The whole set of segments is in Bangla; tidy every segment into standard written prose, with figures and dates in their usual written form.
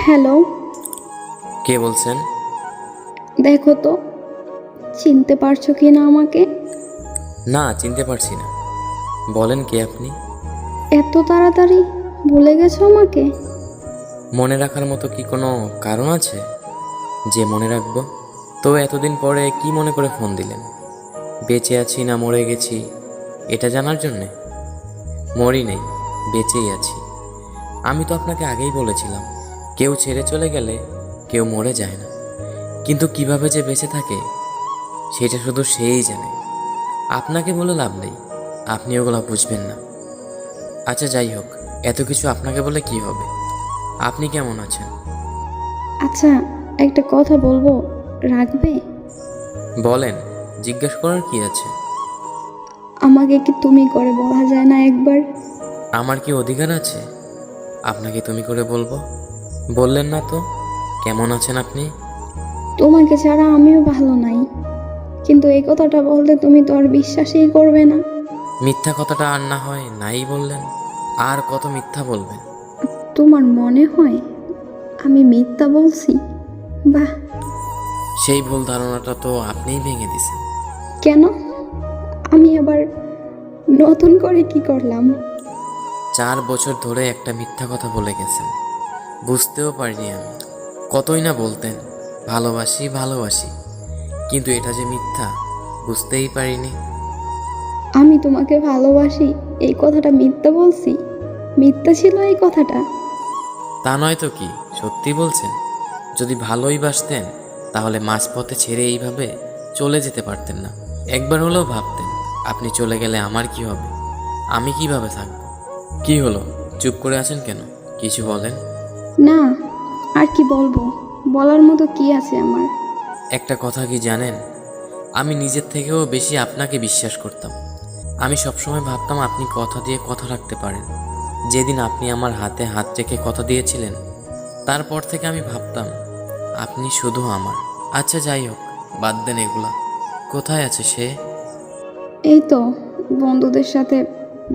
হ্যালো। কে বলছেন? দেখো তো, চিনতে পারছো কি না আমাকে? না, চিনতে পারছি না। বলেন কে আপনি? এত তাড়াতাড়ি ভুলে গেছো আমাকে? মনে রাখার মতো কি কোনো কারণ আছে যে মনে রাখবো? তো এতদিন পরে কি মনে করে ফোন দিলেন? বেঁচে আছি না মরে গেছি এটা জানার জন্যে? মরি নেই, বেঁচেই আছি। আমি তো আপনাকে আগেই বলেছিলাম, কেউ ছেড়ে চলে গেলে কেউ মরে যায় না, কিন্তু কিভাবে যে বেঁচে থাকে সেটা শুধু সেই জানে। আপনাকে বলে লাভ নেই, আপনি ওগুলো বুঝবেন না। আচ্ছা যাই হোক, এত কিছু আপনাকে বলে কি হবে? আপনি কেমন আছেন? আচ্ছা, একটা কথা বলবো, রাখবে? বলেন, জিজ্ঞেস করার কি আছে? আমাকে কি তুমি করে বলা যায় না একবার? আমার কি অধিকার আছে আপনাকে তুমি করে বলবো? বললেন না তো, কেমন আছেন আপনি? তোমাকে ছাড়া আমিও ভালো নাই, কিন্তু এই কথাটা বলতে তুমি তো আর বিশ্বাসই করবে না। মিথ্যা কথাটা আর না হয় নাই বললেন, আর কত মিথ্যা বলবেন? তোমার মনে হয় আমি মিথ্যা বলছি? বাহ। সেই ভুল ধারণাটা তো আপনিই ভেঙে দিছেন। কেন? আমি আবার নতুন করে কি করলাম? 4 বছর ধরে একটা মিথ্যা কথা বলে গেছেন, বুঝতেও পারিনি আমি। কতই না বলতেন ভালোবাসি ভালোবাসি, কিন্তু এটা যে মিথ্যা বুঝতেই পারিনি। আমি তোমাকে ভালোবাসি এই কথাটা মিথ্যা বলছি? মিথ্যা ছিল এই কথাটা? তা নয় তো কি, সত্যি বলছেন? যদি ভালোই বাসতেন তাহলে মাঝপথে ছেড়ে এইভাবে চলে যেতে পারতেন না। একবার হলেও ভাবতেন আপনি চলে গেলে আমার কি হবে, আমি কিভাবে থাকব। কি হলো, চুপ করে আছেন কেন? কিছু বলেন। না, আর কি বলবো? বলার মতো কি আছে আমার? একটা কথা কি জানেন, আমি নিজের থেকেও বেশি আপনাকে বিশ্বাস করতাম। আমি সবসময় ভাবতাম আপনি কথা দিয়ে কথা রাখতে পারেন। যেদিন আপনি আমার হাতে হাত রেখে কথা দিয়েছিলেন, তারপর থেকে আমি ভাবতাম আপনি শুধু আমার। আচ্ছা যাই হোক, বাদ দেন এগুলা। কোথায় আছে সে? এই তো, বন্ধুদের সাথে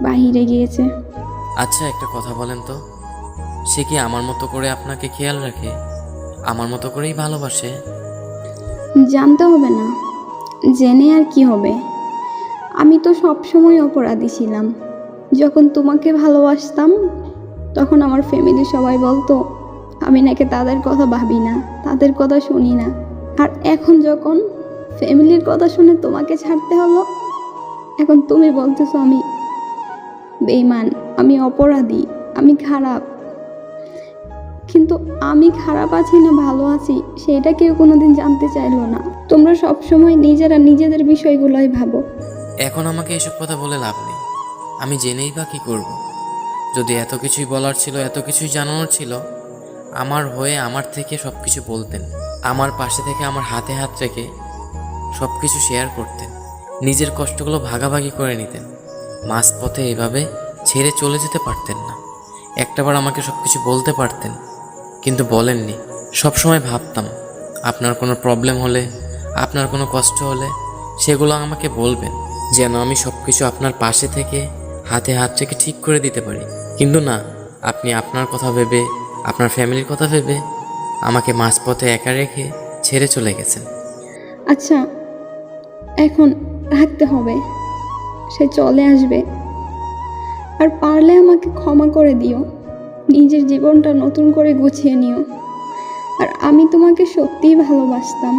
বাহিরে গিয়েছে। আচ্ছা একটা কথা বলেন তো, সে কি আমার মতো করে আপনাকে খেয়াল রাখে, আমার মতো করেই ভালোবাসে? জানতে হবে না, জেনে আর কি হবে? আমি তো সবসময় অপরাধী ছিলাম। যখন তোমাকে ভালোবাসতাম তখন আমার ফ্যামিলি সবাই বলতো আমি নাকি তাদের কথা ভাবি না, তাদের কথা শুনি না। আর এখন যখন ফ্যামিলির কথা শুনে তোমাকে ছাড়তে হলো, এখন তুমি বলতেছো আমি বেঈমান, আমি অপরাধী, আমি খারাপ। কিন্তু আমি খারাপ আছি না ভালো আছি সেটা কেউ কোনোদিন জানতে চাইলো না। তোমরা সবসময় নিজেরা নিজেদের বিষয়গুলোই ভাবো। এখন আমাকে এসব কথা বলে লাভ নেই। আমি জেনেই বা কী করব? যদি এত কিছুই বলার ছিল, এত কিছুই জানানোর ছিল, আমার হয়ে আমার থেকে সব কিছু বলতেন, আমার পাশে থেকে আমার হাতে হাত রেখে সব কিছু শেয়ার করতেন, নিজের কষ্টগুলো ভাগাভাগি করে নিতেন। মাঝপথে এভাবে ছেড়ে চলে যেতে পারতেন না। একটাবার আমাকে সব কিছু বলতে পারতেন, কিন্তু বলেননি। সবসময় ভাবতাম আপনার কোনো প্রবলেম হলে, আপনার কোনো কষ্ট হলে সেগুলো আমাকে বলবেন, যেন আমি সব কিছু আপনার পাশে থেকে হাতে হাত রেখে ঠিক করে দিতে পারি। কিন্তু না, আপনি আপনার কথা ভেবে, আপনার ফ্যামিলির কথা ভেবে আমাকে মাঝপথে একা রেখে ছেড়ে চলে গেছেন। আচ্ছা, এখন রাখতে হবে, সে চলে আসবে। আর পারলে আমাকে ক্ষমা করে দিও, নিজের জীবনটা নতুন করে গুছিয়ে নিও। আর আমি তোমাকে সত্যিই ভালোবাসতাম,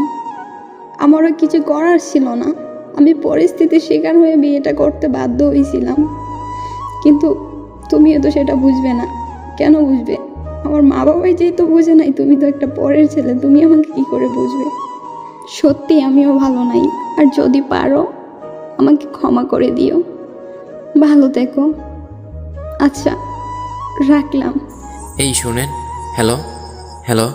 আমারও কিছু করার ছিল না। আমি পরিস্থিতির শিকার হয়ে বিয়েটা করতে বাধ্য হয়েছিলাম, কিন্তু তুমিও তো সেটা বুঝবে না। কেন বুঝবে? আমার মা বাবাই যেহেতু বুঝে নাই, তুমি তো একটা পরের ছেলে, তুমি আমাকে কি করে বুঝবে? সত্যি আমিও ভালো নাই, আর যদি পারো আমাকে ক্ষমা করে দিও। ভালো থেকো। আচ্ছা, রাখলাম। এই শুনেন, হ্যালো হ্যালো।